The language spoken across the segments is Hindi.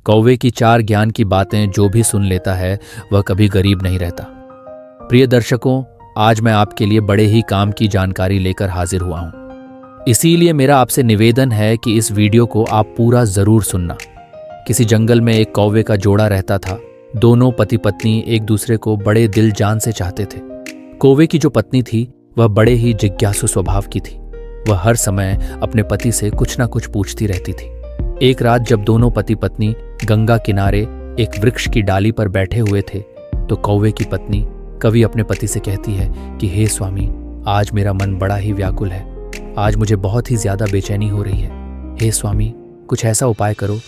कौवे की 4 ज्ञान की बातें जो भी सुन लेता है वह कभी गरीब नहीं रहता। प्रिय दर्शकों, आज मैं आपके लिए बड़े ही काम की जानकारी लेकर हाजिर हुआ हूं। इसीलिए मेरा आपसे निवेदन है कि इस वीडियो को आप पूरा जरूर सुनना। किसी जंगल में एक कौवे का जोड़ा रहता था। दोनों पति पत्नी एक दूसरे को बड़े दिल जान से चाहते थे। कौवे की जो पत्नी थी वह बड़े ही जिज्ञासु स्वभाव की थी। वह हर समय अपने पति से कुछ ना कुछ पूछती रहती थी। एक रात जब दोनों पति पत्नी गंगा किनारे एक वृक्ष की डाली पर बैठे हुए थे तो कौवे की पत्नी कवि अपने पति से कहती है कि हे स्वामी, आज मेरा मन बड़ा ही व्याकुल है। आज मुझे बहुत ही ज्यादा बेचैनी हो रही है। हे स्वामी, कुछ ऐसा उपाय करो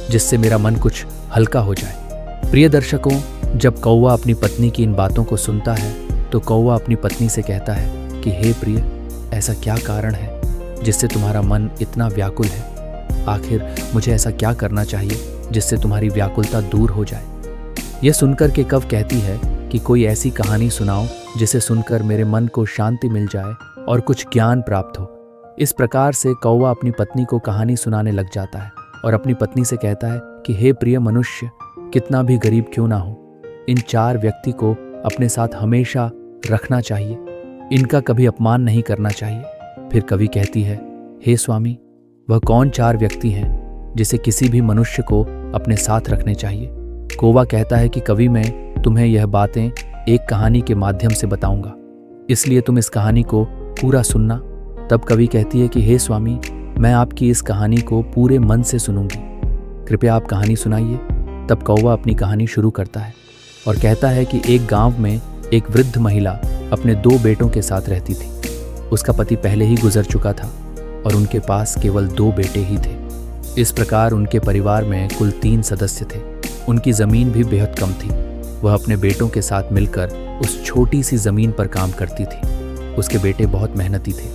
जिससे मेरा मन कुछ हल्का हो जाए। प्रिय दर्शकों, जब कौवा अपनी पत्नी की इन बातों को सुनता है तो कौवा अपनी पत्नी से कहता है कि हे प्रिय, ऐसा क्या कारण है जिससे तुम्हारा मन इतना व्याकुल है? आखिर मुझे ऐसा क्या करना चाहिए जिससे तुम्हारी व्याकुलता दूर हो जाए? यह सुनकर के कव कहती है कि कोई ऐसी कहानी सुनाओ जिसे सुनकर मेरे मन को शांति मिल जाए और कुछ ज्ञान प्राप्त हो। इस प्रकार से कौवा अपनी पत्नी को कहानी सुनाने लग जाता है और अपनी पत्नी से कहता है कि हे प्रिय मनुष्य, कितना भी गरीब क्यों ना हो, इन 4 व्यक्ति को अपने साथ हमेशा रखना चाहिए। इनका कभी अपमान नहीं करना चाहिए। फिर कवि कहती है, हे स्वामी, वह कौन 4 व्यक्ति हैं जिसे किसी भी मनुष्य को अपने साथ रखने चाहिए? कौवा कहता है कि कवि, मैं तुम्हें यह बातें एक कहानी के माध्यम से बताऊंगा, इसलिए तुम इस कहानी को पूरा सुनना। तब कवि कहती है कि हे स्वामी, मैं आपकी इस कहानी को पूरे मन से सुनूंगी, कृपया आप कहानी सुनाइए। तब कौवा अपनी कहानी शुरू करता है और कहता है कि एक गांव में एक वृद्ध महिला अपने 2 बेटों के साथ रहती थी। उसका पति पहले ही गुजर चुका था और उनके पास केवल 2 बेटे ही थे। इस प्रकार उनके परिवार में कुल 3 सदस्य थे। उनकी जमीन भी बेहद कम थी। वह अपने बेटों के साथ मिलकर उस छोटी सी जमीन पर काम करती थी। उसके बेटे बहुत मेहनती थे।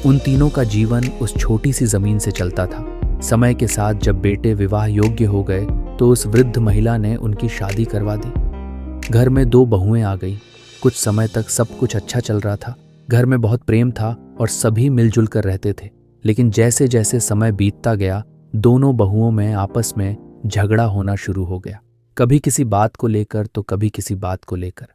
उन तीनों का जीवन उस छोटी सी जमीन से चलता था। समय के साथ जब बेटे विवाह योग्य हो गए तो उस वृद्ध महिला ने उनकी शादी करवा दी। घर में 2 बहुएं आ गई। कुछ समय तक सब कुछ अच्छा चल रहा था। घर में बहुत प्रेम था और सभी मिलजुल कर रहते थे। लेकिन जैसे जैसे समय बीतता गया, दोनों बहुओं में आपस में झगड़ा होना शुरू हो गया, कभी किसी बात को लेकर तो कभी किसी बात को लेकर।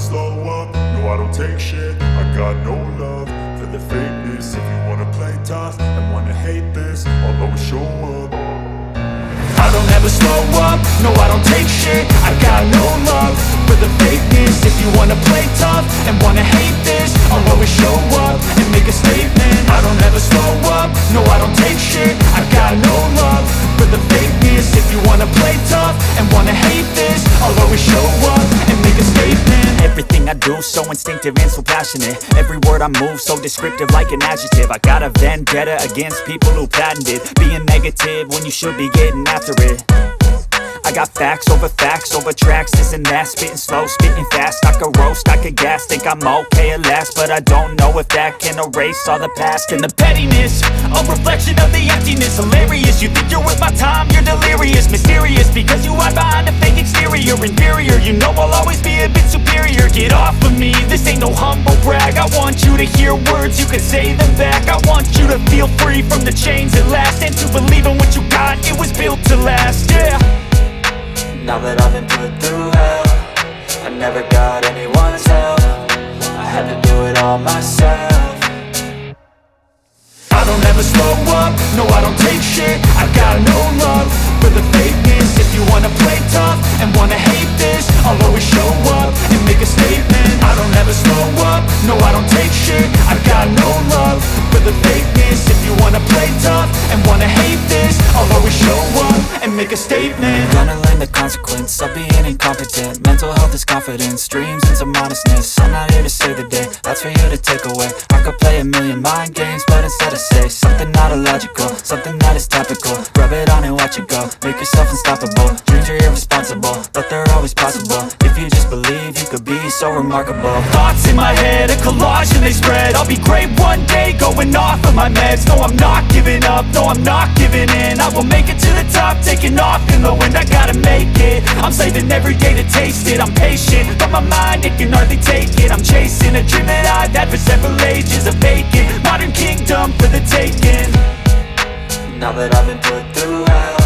slow up, no I don't take shit. I got no love for the fakeness. If you wanna play tough and wanna hate this, I'll always show up. I don't ever slow up, no I don't take shit. I got no love for the fakeness. If you wanna play tough and wanna hate this, I'll always show up and make a statement. I don't ever slow up, no I don't take shit. I got no love for the fakeness. If you wanna play tough and wanna hate this, I'll always show up and make a statement. Everything I do so instinctive and so passionate. Every word I move so descriptive like an adjective. I got a vendetta against people who patented being negative when you should be getting after it. I got facts over tracks, this and that. Spitting slow, spitting fast, I could roast, I could gas. Think I'm okay at last, but I don't know if that can erase all the past. And the pettiness, a reflection of the emptiness. Hilarious, you think you're with my time, you're delirious. Mysterious, because you hide behind a fake exterior. Inferior, you know I'll always be a bit superior. Get off of me, this ain't no humble brag. I want you to hear words, you can say them back. I want you to feel free from the chains at last, and to believe in what you got, it was built to last, yeah. Now that I've been put through hell, I never got anyone's help. I had to do it all myself. I don't ever slow up, no I don't take shit. I got no love for the fakeness. If you wanna play tough and wanna hate this, I'll always show up and make a statement. I don't ever slow up, no I don't take shit. I got no love for the fakeness. If you wanna play tough and wanna hate this, I'll always show up and make a statement. Gonna learn the consequence of being incompetent. Mental health is confidence, dreams and some modestness. I'm not here to save the day, that's for you to take away. I could play a million mind games, but instead I say something not illogical, something that is topical. Rub it on and watch it go, make yourself unstoppable. Dreams are irresponsible, but they're always possible. If you just believe, you could be so remarkable. Thoughts in my head, a collage and they spread. I'll be great one day, going off of my meds. No, I'm not giving up, no, I'm not giving in. I will make it to the top, taking off in the wind. I gotta make it, I'm saving every day to taste it. I'm patient, but my mind, it can hardly take it. I'm chasing a dream that I've had for several ages. A vacant, modern kingdom for the taking. Now that I've been put through hell,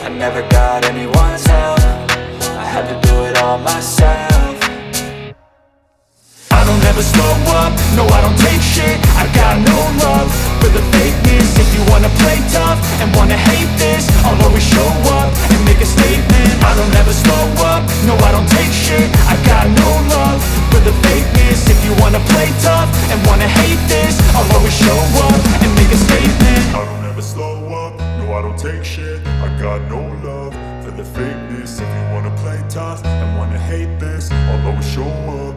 I never got anyone's help. I had to do it all myself. I don't ever slow up, no I don't take shit. I got no love for the fakeness. If you wanna play tough and wanna hate this, I'll always show up and make a statement. I don't ever slow up, no I don't take shit. I got no love for the fakeness. If you wanna play tough and wanna hate this, I'll always show up and make a statement. I don't ever slow up, no I don't take shit. I got no love for the fakeness. If you wanna play tough and wanna hate this, I'll always show up.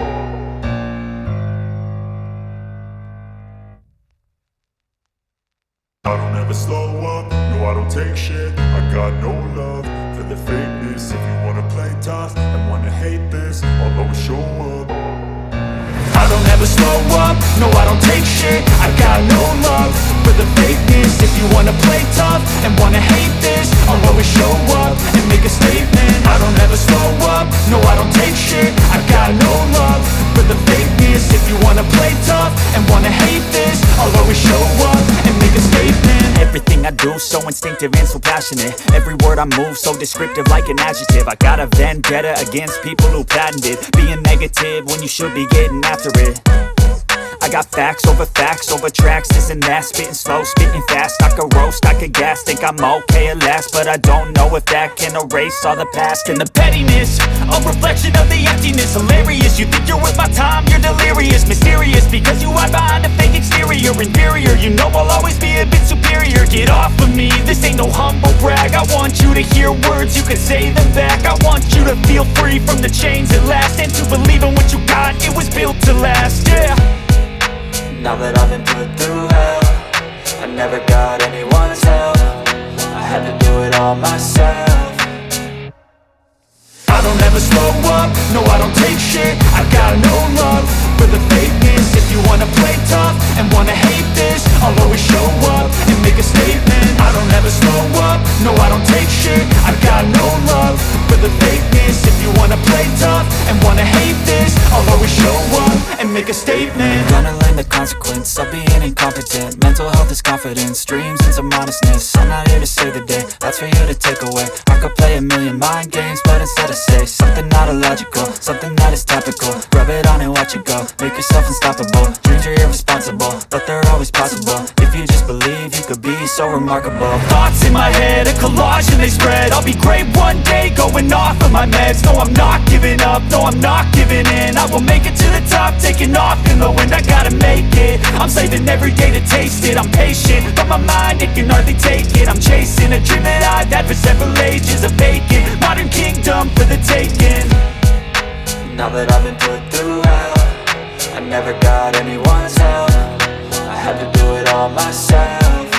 I don't ever slow up, no I don't take shit. I got no love for the fakeness. If you wanna play tough and wanna hate this, I'll always show up. I don't ever slow up, no I don't take shit. I got no love for the fakeness. If you wanna play tough and wanna hate this, I'll always show up and make a statement. I don't ever slow up, no I don't take shit. I got no love for the fakeness. If you wanna play tough and wanna hate this, I'll always show up and make a statement. Everything I do so instinctive and so passionate. Every word I move so descriptive like an adjective. I got a vendetta against people who patented being negative when you should be getting after it. I got facts over tracks, this and that. Spitting slow, spitting fast, I could roast, I could gas. Think I'm okay at last, but I don't know if that can erase all the past. And the pettiness, a reflection of the emptiness. Hilarious, you think you're with my time, you're delirious. Mysterious, because you hide behind a fake exterior. Inferior, you know I'll always be a bit superior. Get off of me, this ain't no humble brag. I want you to hear words, you can say them back. I want you to feel free from the chains at last, and to believe in what you got, it was built to last, yeah. Now that I've been put through hell, I never got anyone's help. I had to do it all myself. I don't ever slow up, no I don't take shit. I got no love for the fakeness. If you wanna play tough and wanna hate this, I'll always show up and make a statement. I don't ever slow up, no I don't take shit. I got no love for the fakeness. If you wanna play tough and wanna hate this, I'll always show up and make a statement. Gonna learn the consequence of being incompetent. Mental health is confidence, dreams and some modestness. I'm not here to save the day, that's for you to take away. I I could play a million mind games, but instead I say something not illogical, something that is topical. Rub it on and watch it go, make yourself unstoppable. Dreams are irresponsible, but they're always possible. If you just believe, you could be so remarkable. Thoughts in my head, a collage and they spread. I'll be great one day, going off of my meds. No, I'm not giving up, no, I'm not giving in. I will make it to the top, taking off in the wind. I gotta make it, I'm saving every day to taste it. I'm patient, but my mind, it can hardly take it. I'm chasing a dream that I've had for several ages. A vacant, modern kingdom for the taking. Now that I've been put through hell, I never got anyone's help. I had to do it all myself.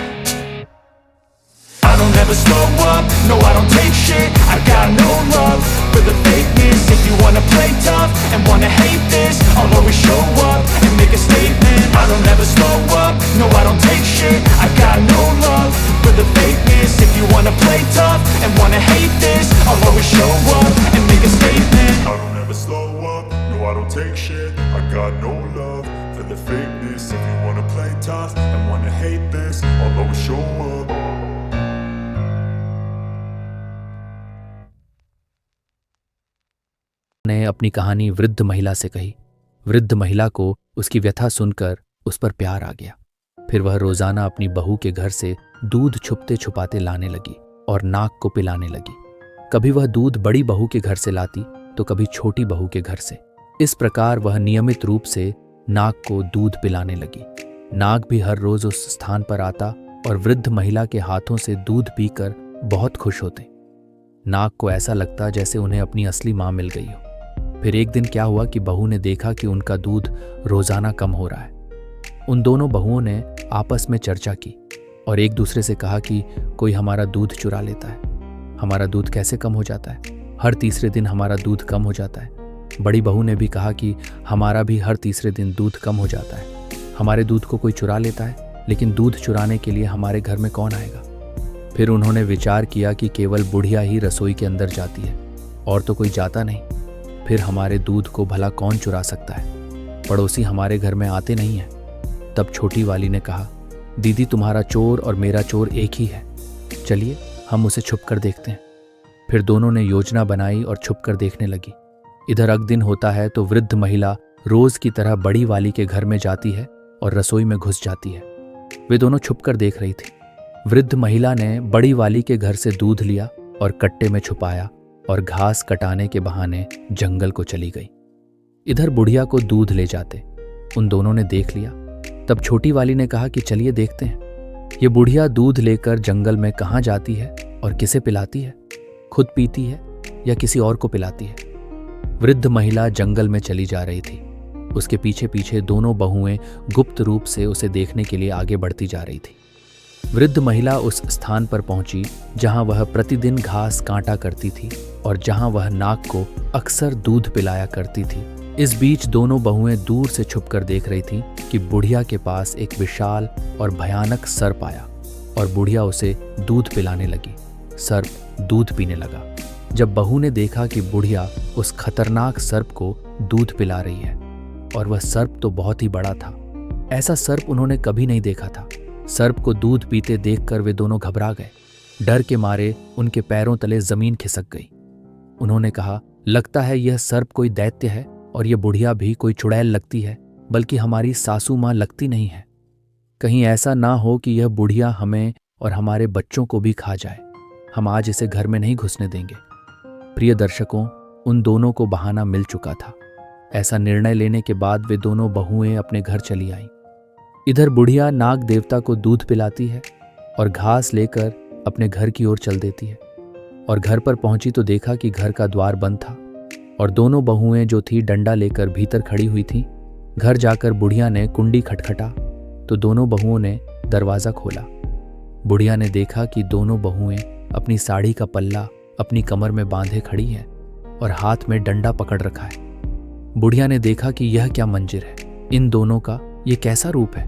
I don't ever slow up, no I don't take shit. I got no love for the fakeness. If you wanna play tough and wanna hate this, I'll always show up and make a statement. I don't ever slow up, no I don't take shit. I got no love for the fakeness. If you wanna play tough and wanna hate this, I'll always show up and make a statement. I don't ever slow up, no I don't take shit. I got no love for the fakeness. If you wanna play tough and wanna hate this, I'll always show up. ने अपनी कहानी वृद्ध महिला से कही। वृद्ध महिला को उसकी व्यथा सुनकर उस पर प्यार आ गया। फिर वह रोजाना अपनी बहू के घर से दूध छुपते छुपाते लाने लगी और नाक को पिलाने लगी। कभी वह दूध बड़ी बहू के घर से लाती तो कभी छोटी बहू के घर से। इस प्रकार वह नियमित रूप से नाक को दूध पिलाने लगी। नाक भी हर रोज उस स्थान पर आता और वृद्ध महिला के हाथों से दूध पीकर बहुत खुश होते। नाक को ऐसा लगता जैसे उन्हें अपनी असली मां मिल गई हो। फिर एक दिन क्या हुआ कि बहू ने देखा कि उनका दूध रोजाना कम हो रहा है। उन दोनों बहुओं ने आपस में चर्चा की और एक दूसरे से कहा कि कोई हमारा दूध चुरा लेता है। हमारा दूध कैसे कम हो जाता है? हर तीसरे दिन हमारा दूध कम हो जाता है। बड़ी बहू ने भी कहा कि हमारा भी हर तीसरे दिन दूध कम हो जाता है। हमारे दूध को कोई चुरा लेता है, लेकिन दूध चुराने के लिए हमारे घर में कौन आएगा? फिर उन्होंने विचार किया कि केवल बुढ़िया ही रसोई के अंदर जाती है और तो कोई जाता नहीं। फिर हमारे दूध को भला कौन चुरा सकता है? पड़ोसी हमारे घर में आते नहीं हैं। तब छोटी वाली ने कहा, दीदी तुम्हारा चोर और मेरा चोर एक ही है, चलिए हम उसे छुप कर देखते हैं। फिर दोनों ने योजना बनाई और छुप कर देखने लगी। इधर अगदिन होता है तो वृद्ध महिला रोज की तरह बड़ी वाली के घर में जाती है और रसोई में घुस जाती है। वे दोनों छुप कर देख रही थी। वृद्ध महिला ने बड़ी वाली के घर से दूध लिया और कट्टे में छुपाया और घास कटाने के बहाने जंगल को चली गई। इधर बुढ़िया को दूध ले जाते उन दोनों ने देख लिया। तब छोटी वाली ने कहा कि चलिए देखते हैं ये बुढ़िया दूध लेकर जंगल में कहाँ जाती है और किसे पिलाती है, खुद पीती है या किसी और को पिलाती है। वृद्ध महिला जंगल में चली जा रही थी। उसके पीछे पीछे दोनों बहुएं गुप्त रूप से उसे देखने के लिए आगे बढ़ती जा रही थी। वृद्ध महिला उस स्थान पर पहुंची जहां वह प्रतिदिन घास काटा करती थी और जहां वह नाक को अक्सर दूध पिलाया करती थी। इस बीच दोनों बहुएं दूर से छुपकर देख रही थीं कि बुढ़िया के पास एक विशाल और भयानक सर्प आया और बुढ़िया उसे दूध पिलाने लगी। सर्प दूध पीने लगा। जब बहू ने देखा कि बुढ़िया उस खतरनाक सर्प को दूध पिला रही है और वह सर्प तो बहुत ही बड़ा था, ऐसा सर्प उन्होंने कभी नहीं देखा था। सर्प को दूध पीते देखकर वे दोनों घबरा गए। डर के मारे उनके पैरों तले जमीन खिसक गई। उन्होंने कहा, लगता है यह सर्प कोई दैत्य है और यह बुढ़िया भी कोई चुड़ैल लगती है, बल्कि हमारी सासू माँ लगती नहीं है। कहीं ऐसा ना हो कि यह बुढ़िया हमें और हमारे बच्चों को भी खा जाए। हम आज इसे घर में नहीं घुसने देंगे। प्रिय दर्शकों, उन दोनों को बहाना मिल चुका था। ऐसा निर्णय लेने के बाद वे दोनों बहुएं अपने घर चली आईं। इधर बुढ़िया नाग देवता को दूध पिलाती है और घास लेकर अपने घर की ओर चल देती है और घर पर पहुंची तो देखा कि घर का द्वार बंद था और दोनों बहुएं जो थी डंडा लेकर भीतर खड़ी हुई थीं। घर जाकर बुढ़िया ने कुंडी खटखटा तो दोनों बहुओं ने दरवाजा खोला। बुढ़िया ने देखा कि दोनों बहुएं अपनी साड़ी का पल्ला अपनी कमर में बांधे खड़ी हैं और हाथ में डंडा पकड़ रखा है। बुढ़िया ने देखा कि यह क्या मंजर है, इन दोनों का ये कैसा रूप है,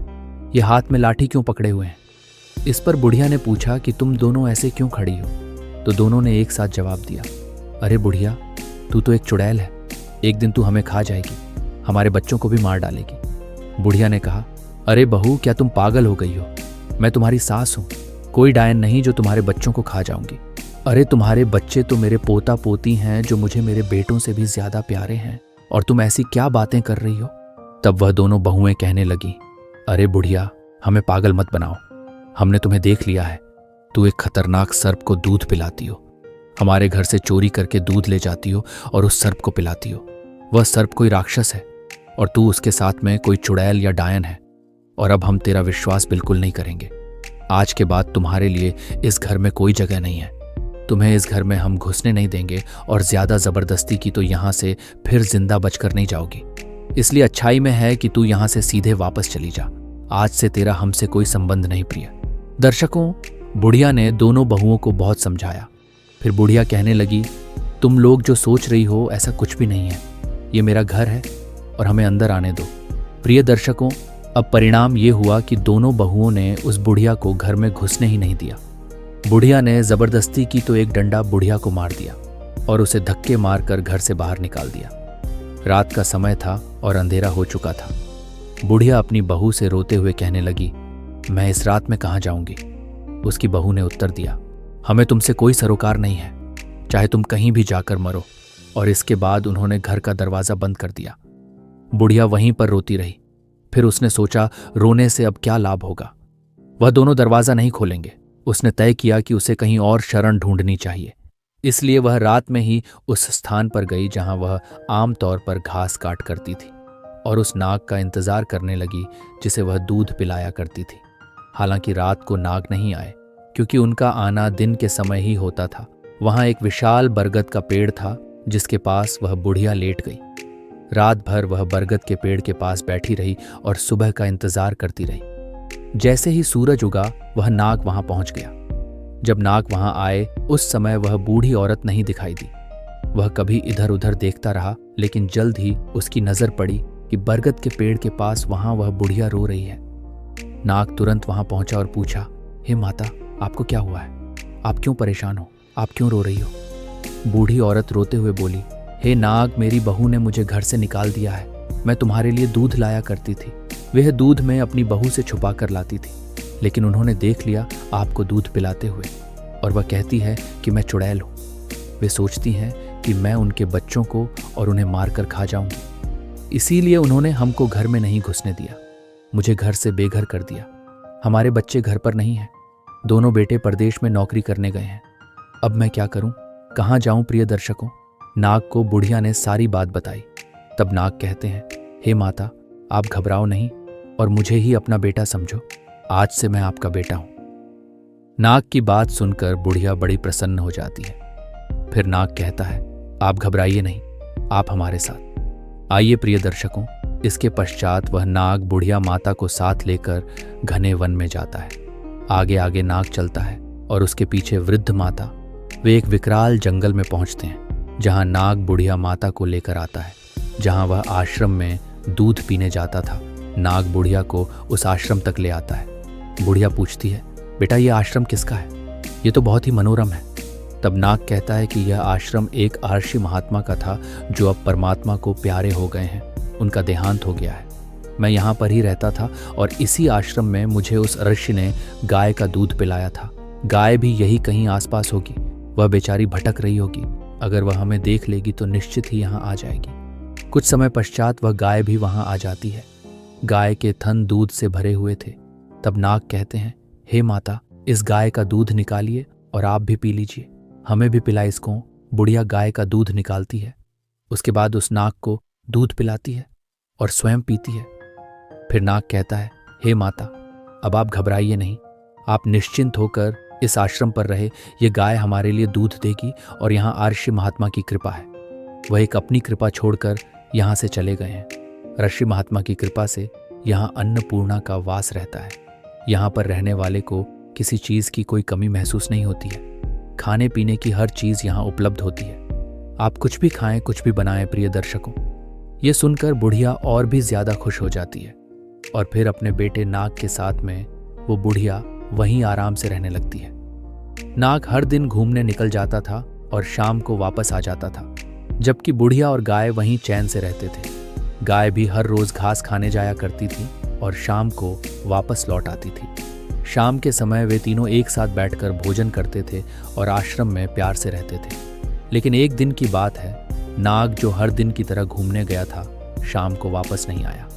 ये हाथ में लाठी क्यों पकड़े हुए हैं। इस पर बुढ़िया ने पूछा कि तुम दोनों ऐसे क्यों खड़ी हो। तो दोनों ने एक साथ जवाब दिया, अरे बुढ़िया, तू तो एक चुड़ैल है, एक दिन तू हमें खा जाएगी, हमारे बच्चों को भी मार डालेगी। बुढ़िया ने कहा, अरे बहू, क्या तुम पागल हो गई हो? मैं तुम्हारी सास हूं, कोई डायन नहीं जो तुम्हारे बच्चों को खा जाऊंगी। अरे तुम्हारे बच्चे तो मेरे पोता पोती हैं जो मुझे मेरे बेटों से भी ज्यादा प्यारे हैं, और तुम ऐसी क्या बातें कर रही हो। तब वह दोनों बहुएं कहने लगी, अरे बुढ़िया, हमें पागल मत बनाओ। हमने तुम्हें देख लिया है। तू एक खतरनाक सर्प को दूध पिलाती हो, हमारे घर से चोरी करके दूध ले जाती हो और उस सर्प को पिलाती हो। वह सर्प कोई राक्षस है और तू उसके साथ में कोई चुड़ैल या डायन है, और अब हम तेरा विश्वास बिल्कुल नहीं करेंगे। आज के बाद तुम्हारे लिए इस घर में कोई जगह नहीं है। तुम्हें इस घर में हम घुसने नहीं देंगे, और ज्यादा जबरदस्ती की तो यहां से फिर जिंदा बचकर नहीं जाओगी। इसलिए अच्छाई में है कि तू यहां से सीधे वापस चली जा। आज से तेरा हमसे कोई संबंध नहीं प्रिय। दर्शकों, बुढ़िया ने दोनों बहुओं को बहुत समझाया। फिर बुढ़िया कहने लगी, तुम लोग जो सोच रही हो ऐसा कुछ भी नहीं है। ये मेरा घर है और हमें अंदर आने दो। प्रिय दर्शकों, अब परिणाम ये हुआ कि दोनों बहुओं ने उस बुढ़िया को घर में घुसने ही नहीं दिया। बुढ़िया ने जबरदस्ती की तो एक डंडा बुढ़िया को मार दिया और उसे धक्के मारकर घर से बाहर निकाल दिया। रात का समय था और अंधेरा हो चुका था। बुढ़िया अपनी बहू से रोते हुए कहने लगी, मैं इस रात में कहाँ जाऊंगी। उसकी बहू ने उत्तर दिया, हमें तुमसे कोई सरोकार नहीं है, चाहे तुम कहीं भी जाकर मरो। और इसके बाद उन्होंने घर का दरवाजा बंद कर दिया। बुढ़िया वहीं पर रोती रही। फिर उसने सोचा, रोने से अब क्या लाभ होगा। वह दोनों दरवाजा नहीं खोलेंगे। उसने तय किया कि उसे कहीं और शरण ढूंढनी चाहिए। इसलिए वह रात में ही उस स्थान पर गई जहां वह आमतौर पर घास काट करती थी, और उस नाग का इंतजार करने लगी जिसे वह दूध पिलाया करती थी। हालांकि रात को नाग नहीं आए, क्योंकि उनका आना दिन के समय ही होता था। वहां एक विशाल बरगद का पेड़ था जिसके पास वह बुढ़िया लेट गई। रात भर वह बरगद के पेड़ के पास बैठी रही और सुबह का इंतजार करती रही। जैसे ही सूरज उगा, वह नाग वहां पहुंच गया। जब नाग वहां आए, उस समय वह बूढ़ी औरत नहीं दिखाई दी। वह कभी इधर उधर देखता रहा, लेकिन जल्द ही उसकी नजर पड़ी कि बरगद के पेड़ के पास वहां वह बुढ़िया रो रही है। नाग तुरंत वहां पहुंचा और पूछा, हे माता, आपको क्या हुआ है? आप क्यों परेशान हो? आप क्यों रो रही हो? बूढ़ी औरत रोते हुए बोली, हे नाग, मेरी बहू ने मुझे घर से निकाल दिया है। मैं तुम्हारे लिए दूध लाया करती थी। वह दूध मैं अपनी बहू से छुपा कर लाती थी, लेकिन उन्होंने देख लिया आपको दूध पिलाते हुए, और वह कहती है कि मैं चुड़ैल हूँ। वे सोचती हैं कि मैं उनके बच्चों को और उन्हें मारकर खा जाऊंगी। इसीलिए उन्होंने हमको घर में नहीं घुसने दिया, मुझे घर से बेघर कर दिया। हमारे बच्चे घर पर नहीं हैं। दोनों बेटे परदेश में नौकरी करने गए हैं। अब मैं क्या करूं? कहाँ जाऊं? प्रिय दर्शकों, नाग को बुढ़िया ने सारी बात बताई। तब नाग कहते हैं, हे माता, आप घबराओ नहीं और मुझे ही अपना बेटा समझो। आज से मैं आपका बेटा हूं। नाग की बात सुनकर बुढ़िया बड़ी प्रसन्न हो जाती है। फिर नाग कहता है, आप घबराइए नहीं, आप हमारे साथ आइए। प्रिय दर्शकों, इसके पश्चात वह नाग बुढ़िया माता को साथ लेकर घने वन में जाता है। आगे आगे नाग चलता है और उसके पीछे वृद्ध माता। वे एक विकराल जंगल में पहुंचते हैं, जहां नाग बुढ़िया माता को लेकर आता है, जहां वह आश्रम में दूध पीने जाता था। नाग बुढ़िया को उस आश्रम तक ले आता है। बुढ़िया पूछती है, बेटा, ये आश्रम किसका है? ये तो बहुत ही मनोरम है। तब नाग कहता है कि यह आश्रम एक आर्षि महात्मा का था जो अब परमात्मा को प्यारे हो गए हैं। उनका देहांत हो गया है। मैं यहाँ पर ही रहता था और इसी आश्रम में मुझे उस ऋषि ने गाय का दूध पिलाया था। गाय भी यही कहीं आसपास होगी। वह बेचारी भटक रही होगी। अगर वह हमें देख लेगी तो निश्चित ही यहाँ आ जाएगी। कुछ समय पश्चात वह गाय भी वहां आ जाती है। गाय के थन दूध से भरे हुए थे। तब नाग कहते हैं, हे माता, इस गाय का दूध निकालिए और आप भी पी लीजिए। हमें भी पिला इसको। बुढ़िया गाय का दूध निकालती है। उसके बाद उस नाग को दूध पिलाती है और स्वयं पीती है। फिर नाग कहता है, हे माता, अब आप घबराइए नहीं, आप निश्चिंत होकर इस आश्रम पर रहे। ये गाय हमारे लिए दूध देगी और यहाँ आर्षि महात्मा की कृपा है। वह एक अपनी कृपा छोड़कर यहाँ से चले गए हैं। ऋषि महात्मा की कृपा से यहाँ अन्नपूर्णा का वास रहता है। यहाँ पर रहने वाले को किसी चीज की कोई कमी महसूस नहीं होती है। खाने पीने की हर चीज यहाँ उपलब्ध होती है। आप कुछ भी खाएं, कुछ भी बनाएं। प्रिय दर्शकों, ये सुनकर बुढ़िया और भी ज्यादा खुश हो जाती है और फिर अपने बेटे नाग के साथ में वो बुढ़िया वहीं आराम से रहने लगती है। नाग हर दिन घूमने निकल जाता था और शाम को वापस आ जाता था, जबकि बुढ़िया और गाय वहीं चैन से रहते थे। गाय भी हर रोज घास खाने जाया करती थी और शाम को वापस लौट आती थी। शाम के समय वे तीनों एक साथ बैठकर भोजन करते थे और आश्रम में प्यार से रहते थे। लेकिन एक दिन की बात है, नाग जो हर दिन की तरह घूमने गया था, शाम को वापस नहीं आया।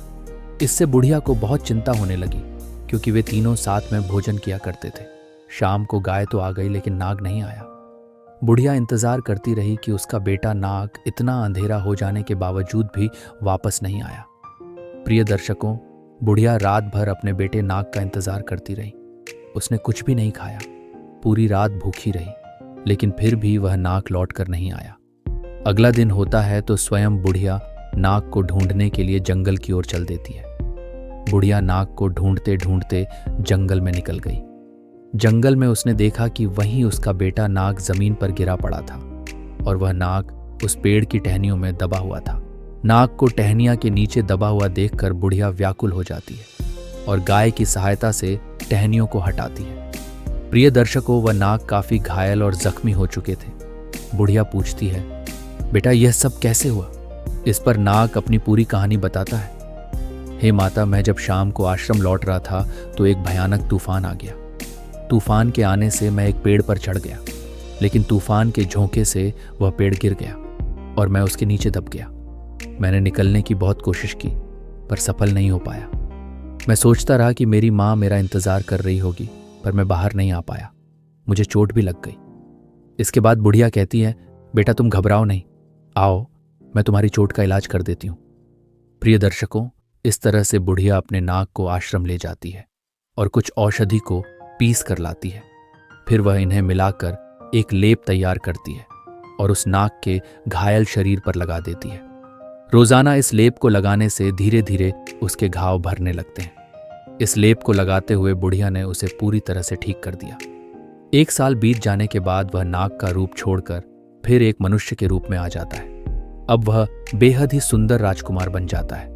इससे बुढ़िया को बहुत चिंता होने लगी, क्योंकि वे तीनों साथ में भोजन किया करते थे। शाम को गाय तो आ गई, लेकिन नाग नहीं आया। बुढ़िया इंतजार करती रही कि उसका बेटा नाग इतना अंधेरा हो जाने के बावजूद भी वापस नहीं आया। प्रिय दर्शकों, बुढ़िया रात भर अपने बेटे नाग का इंतजार करती रही। उसने कुछ भी नहीं खाया, पूरी रात भूखी रही, लेकिन फिर भी वह नाग लौट कर नहीं आया। अगला दिन होता है तो स्वयं बुढ़िया नाग को ढूंढने के लिए जंगल की ओर चल देती है। बुढ़िया नाग को ढूंढते ढूंढते जंगल में निकल गई। जंगल में उसने देखा कि वहीं उसका बेटा नाग जमीन पर गिरा पड़ा था और वह नाग उस पेड़ की टहनियों में दबा हुआ था। नाग को टहनियां के नीचे दबा हुआ देखकर बुढ़िया व्याकुल हो जाती है और गाय की सहायता से टहनियों को हटाती है। प्रिय दर्शकों, वह नाग काफी घायल और जख्मी हो चुके थे। बुढ़िया पूछती है, बेटा यह सब कैसे हुआ? इस पर नाग अपनी पूरी कहानी बताता है। हे माता, मैं जब शाम को आश्रम लौट रहा था तो एक भयानक तूफान आ गया। तूफान के आने से मैं एक पेड़ पर चढ़ गया, लेकिन तूफान के झोंके से वह पेड़ गिर गया और मैं उसके नीचे दब गया। मैंने निकलने की बहुत कोशिश की, पर सफल नहीं हो पाया। मैं सोचता रहा कि मेरी माँ मेरा इंतजार कर रही होगी, पर मैं बाहर नहीं आ पाया। मुझे चोट भी लग गई। इसके बाद बुढ़िया कहती है, बेटा तुम घबराओ नहीं, आओ मैं तुम्हारी चोट का इलाज कर देती हूँ। प्रिय दर्शकों, इस तरह से बुढ़िया अपने नाग को आश्रम ले जाती है और कुछ औषधि को पीस कर लाती है। फिर वह इन्हें मिलाकर एक लेप तैयार करती है और उस नाग के घायल शरीर पर लगा देती है। रोजाना इस लेप को लगाने से धीरे धीरे उसके घाव भरने लगते हैं। इस लेप को लगाते हुए बुढ़िया ने उसे पूरी तरह से ठीक कर दिया। 1 साल बीत जाने के बाद वह नाग का रूप छोड़कर फिर एक मनुष्य के रूप में आ जाता है। अब वह बेहद ही सुंदर राजकुमार बन जाता है।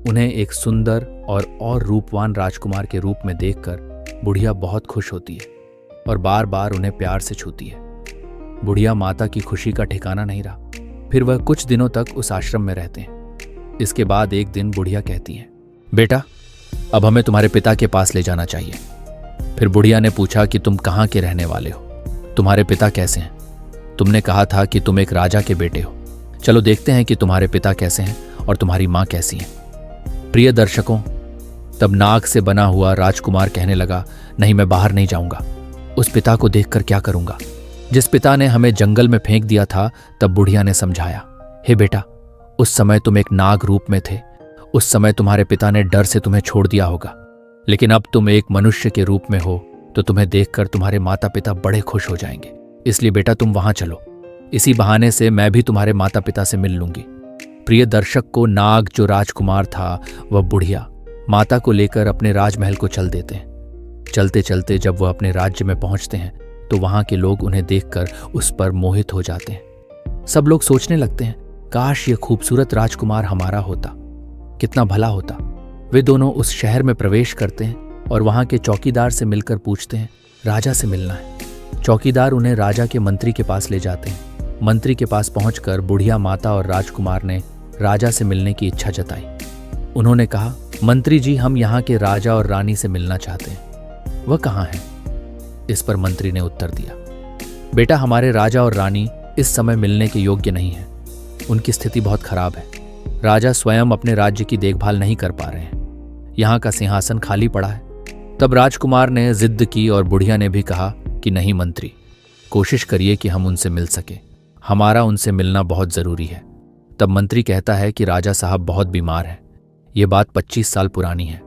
उन्हें एक सुंदर और रूपवान राजकुमार के रूप में देखकर बुढ़िया बहुत खुश होती है और बार बार उन्हें प्यार से छूती है। बुढ़िया माता की खुशी का ठिकाना नहीं रहा। फिर वह कुछ दिनों तक उस आश्रम में रहते हैं। इसके बाद एक दिन बुढ़िया कहती है, बेटा अब हमें तुम्हारे पिता के पास ले जाना चाहिए। फिर बुढ़िया ने पूछा कि तुम कहाँ के रहने वाले हो? तुम्हारे पिता कैसे हैं? तुमने कहा था कि तुम एक राजा के बेटे हो। चलो देखते हैं कि तुम्हारे पिता कैसे हैं और तुम्हारी माँ कैसी है। प्रिय दर्शकों, तब नाग से बना हुआ राजकुमार कहने लगा, नहीं मैं बाहर नहीं जाऊंगा। उस पिता को देखकर क्या करूंगा जिस पिता ने हमें जंगल में फेंक दिया था। तब बुढ़िया ने समझाया, हे बेटा, उस समय तुम एक नाग रूप में थे। उस समय तुम्हारे पिता ने डर से तुम्हें छोड़ दिया होगा, लेकिन अब तुम एक मनुष्य के रूप में हो तो तुम्हें देखकर तुम्हारे माता पिता बड़े खुश हो जाएंगे। इसलिए बेटा तुम वहां चलो, इसी बहाने से मैं भी तुम्हारे माता पिता से मिल लूंगी। प्रिय दर्शक को नाग जो राजकुमार था वह बुढ़िया माता को लेकर अपने राजमहल को चल देते हैं। चलते चलते जब वह अपने राज्य में पहुंचते हैं तो वहां के लोग उन्हें देखकर उस पर मोहित हो जाते हैं। सब लोग सोचने लगते हैं, काश ये खूबसूरत राजकुमार हमारा होता, कितना भला होता। वे दोनों उस शहर में प्रवेश करते हैं और वहां के चौकीदार से मिलकर पूछते हैं, राजा से मिलना है। चौकीदार उन्हें राजा के मंत्री के पास ले जाते हैं। मंत्री के पास पहुंचकर बुढ़िया माता और राजकुमार ने राजा से मिलने की इच्छा जताई। उन्होंने कहा, मंत्री जी, हम यहाँ के राजा और रानी से मिलना चाहते हैं। वह कहाँ है? इस पर मंत्री ने उत्तर दिया, बेटा हमारे राजा और रानी इस समय मिलने के योग्य नहीं है। उनकी स्थिति बहुत खराब है। राजा स्वयं अपने राज्य की देखभाल नहीं कर पा रहे हैं। यहाँ का सिंहासन खाली पड़ा है। तब राजकुमार ने जिद की और बुढ़िया ने भी कहा कि नहीं मंत्री, कोशिश करिए कि हम उनसे मिल सके। हमारा उनसे मिलना बहुत जरूरी है। तब मंत्री कहता है कि राजा साहब बहुत बीमार है। ये बात 25 साल पुरानी है।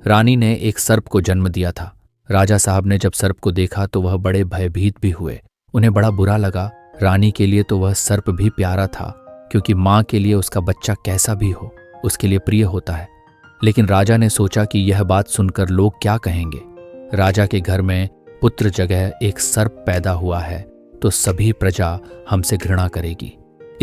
रानी ने एक सर्प को जन्म दिया था। राजा साहब ने जब सर्प को देखा तो वह बड़े भयभीत भी हुए। उन्हें बड़ा बुरा लगा। रानी के लिए तो वह सर्प भी प्यारा था, क्योंकि माँ के लिए उसका बच्चा कैसा भी हो उसके लिए प्रिय होता है। लेकिन राजा ने सोचा कि यह बात सुनकर लोग क्या कहेंगे। राजा के घर में पुत्र जगह एक सर्प पैदा हुआ है तो सभी प्रजा हमसे घृणा करेगी।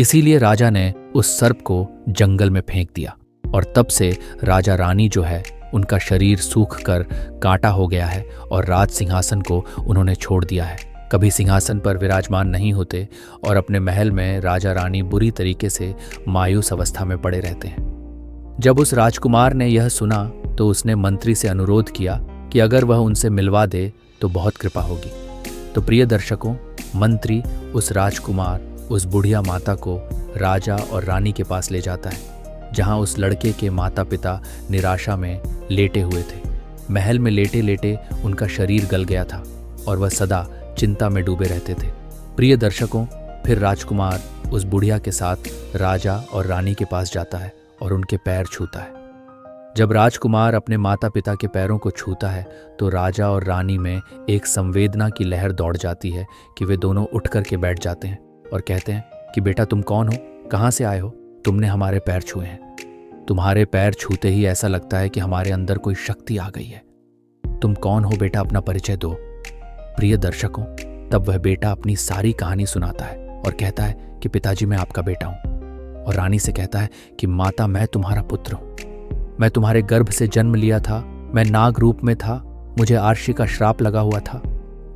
इसीलिए राजा ने उस सर्प को जंगल में फेंक दिया और तब से राजा रानी जो है उनका शरीर सूख कर कांटा हो गया है और राज सिंहासन को उन्होंने छोड़ दिया है। कभी सिंहासन पर विराजमान नहीं होते और अपने महल में राजा रानी बुरी तरीके से मायूस अवस्था में पड़े रहते हैं। जब उस राजकुमार ने यह सुना तो उसने मंत्री से अनुरोध किया कि अगर वह उनसे मिलवा दे तो बहुत कृपा होगी। तो प्रिय दर्शकों, मंत्री उस राजकुमार, उस बुढ़िया माता को राजा और रानी के पास ले जाता है, जहां उस लड़के के माता पिता निराशा में लेटे हुए थे। महल में लेटे लेटे उनका शरीर गल गया था और वह सदा चिंता में डूबे रहते थे। प्रिय दर्शकों, फिर राजकुमार उस बुढ़िया के साथ राजा और रानी के पास जाता है और उनके पैर छूता है। जब राजकुमार अपने माता पिता के पैरों को छूता है तो राजा और रानी में एक संवेदना की लहर दौड़ जाती है कि वे दोनों उठ कर के बैठ जाते हैं और कहते हैं कि बेटा तुम कौन हो, कहाँ से आए हो, तुमने हमारे पैर छुए हैं। तुम्हारे पैर छूते ही ऐसा लगता है कि हमारे अंदर कोई शक्ति आ गई है। तुम कौन हो बेटा, अपना परिचय दो। प्रिय दर्शकों, तब वह बेटा अपनी सारी कहानी सुनाता है और कहता है कि पिताजी मैं आपका बेटा हूं। और रानी से कहता है कि माता मैं तुम्हारा पुत्र हूं, मैं तुम्हारे गर्भ से जन्म लिया था, मैं नाग रूप में था, मुझे आर्षि का श्राप लगा हुआ था,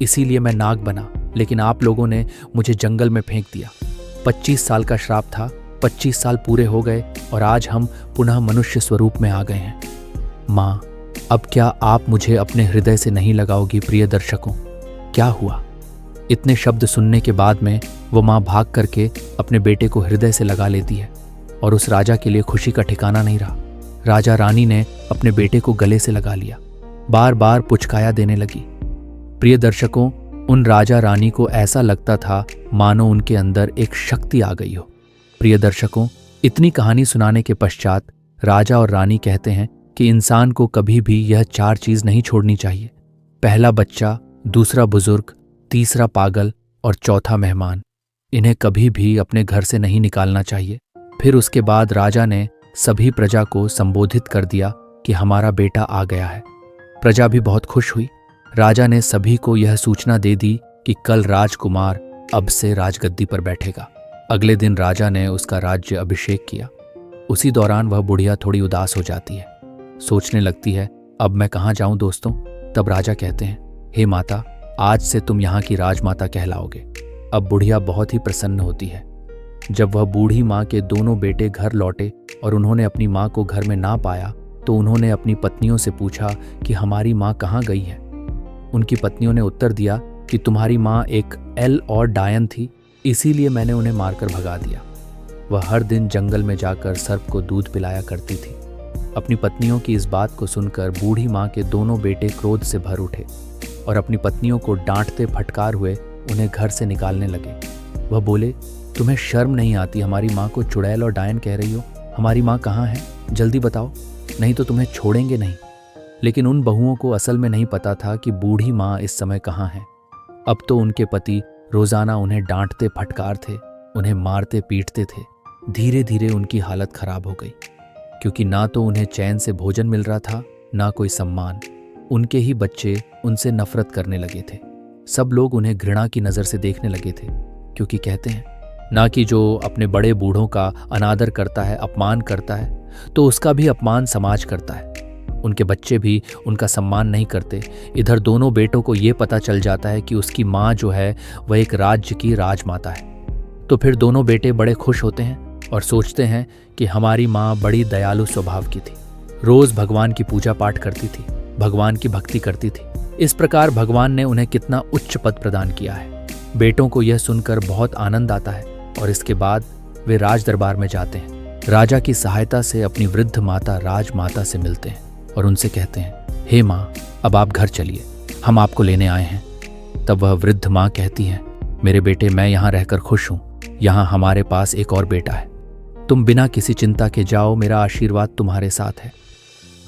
इसीलिए मैं नाग बना, लेकिन आप लोगों ने मुझे जंगल में फेंक दिया। 25 साल का श्राप था, 25 साल पूरे हो गए और आज हम पुनः मनुष्य स्वरूप में आ गए हैं। माँ, अब क्या आप मुझे अपने हृदय से नहीं लगाओगी? प्रिय दर्शकों, क्या हुआ? इतने शब्द सुनने के बाद में वो माँ भाग करके अपने बेटे को हृदय से लगा लेती है और उस राजा के लिए खुशी का ठिकाना नहीं रहा। राजा रानी ने अपने बेटे को गले से लगा लिया, बार बार पुचकाया देने लगी। प्रिय दर्शकों, उन राजा रानी को ऐसा लगता था मानो उनके अंदर एक शक्ति आ गई हो। प्रिय दर्शकों, इतनी कहानी सुनाने के पश्चात राजा और रानी कहते हैं कि इंसान को कभी भी यह 4 चीज नहीं छोड़नी चाहिए। पहला बच्चा, दूसरा बुजुर्ग, तीसरा पागल और चौथा मेहमान। इन्हें कभी भी अपने घर से नहीं निकालना चाहिए। फिर उसके बाद राजा ने सभी प्रजा को संबोधित कर दिया कि हमारा बेटा आ गया है। प्रजा भी बहुत खुश हुई। राजा ने सभी को यह सूचना दे दी कि कल राजकुमार अब से राजगद्दी पर बैठेगा। अगले दिन राजा ने उसका राज्य अभिषेक किया। उसी दौरान वह बुढ़िया थोड़ी उदास हो जाती है, सोचने लगती है अब मैं कहाँ जाऊं दोस्तों। तब राजा कहते हैं, हे माता, आज से तुम यहाँ की राजमाता कहलाओगे। अब बुढ़िया बहुत ही प्रसन्न होती है। जब वह बूढ़ी माँ के दोनों बेटे घर लौटे और उन्होंने अपनी माँ को घर में ना पाया तो उन्होंने अपनी पत्नियों से पूछा कि हमारी माँ कहाँ गई है। उनकी पत्नियों ने उत्तर दिया कि तुम्हारी माँ एक एल और डायन थी, इसीलिए मैंने उन्हें मारकर भगा दिया। वह हर दिन जंगल में जाकर सर्प को दूध पिलाया करती थी। अपनी पत्नियों की इस बात को सुनकर बूढ़ी माँ के दोनों बेटे क्रोध से भर उठे और अपनी पत्नियों को डांटते फटकार हुए उन्हें घर से निकालने लगे। वह बोले, तुम्हें शर्म नहीं आती, हमारी माँ को चुड़ैल और डायन कह रही हो? हमारी माँ कहाँ है, जल्दी बताओ, नहीं तो तुम्हें छोड़ेंगे नहीं। लेकिन उन बहुओं को असल में नहीं पता था कि बूढ़ी माँ इस समय कहाँ है। अब तो उनके पति रोजाना उन्हें डांटते फटकारते, उन्हें मारते पीटते थे। धीरे धीरे उनकी हालत खराब हो गई, क्योंकि ना तो उन्हें चैन से भोजन मिल रहा था, ना कोई सम्मान। उनके ही बच्चे उनसे नफरत करने लगे थे। सब लोग उन्हें घृणा की नज़र से देखने लगे थे, क्योंकि कहते हैं ना कि जो अपने बड़े बूढ़ों का अनादर करता है, अपमान करता है, तो उसका भी अपमान समाज करता है। उनके बच्चे भी उनका सम्मान नहीं करते। इधर दोनों बेटों को ये पता चल जाता है कि उसकी माँ जो है वह एक राज्य की राजमाता है। तो फिर दोनों बेटे बड़े खुश होते हैं और सोचते हैं कि हमारी माँ बड़ी दयालु स्वभाव की थी, रोज भगवान की पूजा पाठ करती थी, भगवान की भक्ति करती थी। इस प्रकार भगवान ने उन्हें कितना उच्च पद प्रदान किया है। बेटों को यह सुनकर बहुत आनंद आता है और इसके बाद वे राज दरबार में जाते हैं। राजा की सहायता से अपनी वृद्ध माता राजमाता से मिलते हैं और उनसे कहते हैं, हे माँ, अब आप घर चलिए, हम आपको लेने आए हैं। तब वह वृद्ध माँ कहती है, मेरे बेटे, मैं यहाँ रहकर खुश हूँ। यहाँ हमारे पास एक और बेटा है। तुम बिना किसी चिंता के जाओ, मेरा आशीर्वाद तुम्हारे साथ है।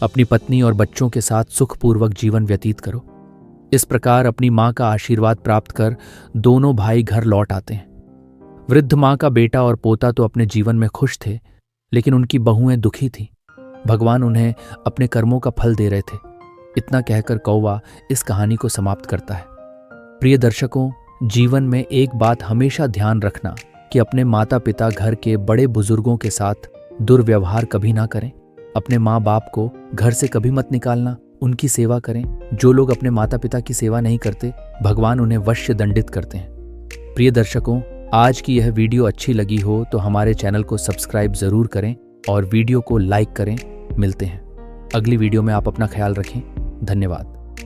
अपनी पत्नी और बच्चों के साथ सुखपूर्वक जीवन व्यतीत करो। इस प्रकार अपनी माँ का आशीर्वाद प्राप्त कर दोनों भाई घर लौट आते हैं। वृद्ध माँ का बेटा और पोता तो अपने जीवन में खुश थे, लेकिन उनकी बहुएं दुखी थीं। भगवान उन्हें अपने कर्मों का फल दे रहे थे। इतना कहकर कौवा इस कहानी को समाप्त करता है। प्रिय दर्शकों, जीवन में एक बात हमेशा ध्यान रखना कि अपने माता पिता, घर के बड़े बुजुर्गों के साथ दुर्व्यवहार कभी ना करें। अपने माँ बाप को घर से कभी मत निकालना, उनकी सेवा करें। जो लोग अपने माता पिता की सेवा नहीं करते, भगवान उन्हें वश्य दंडित करते हैं। प्रिय दर्शकों, आज की यह वीडियो अच्छी लगी हो तो हमारे चैनल को सब्सक्राइब जरूर करें और वीडियो को लाइक करें। मिलते हैं अगली वीडियो में। आप अपना ख्याल रखें। धन्यवाद।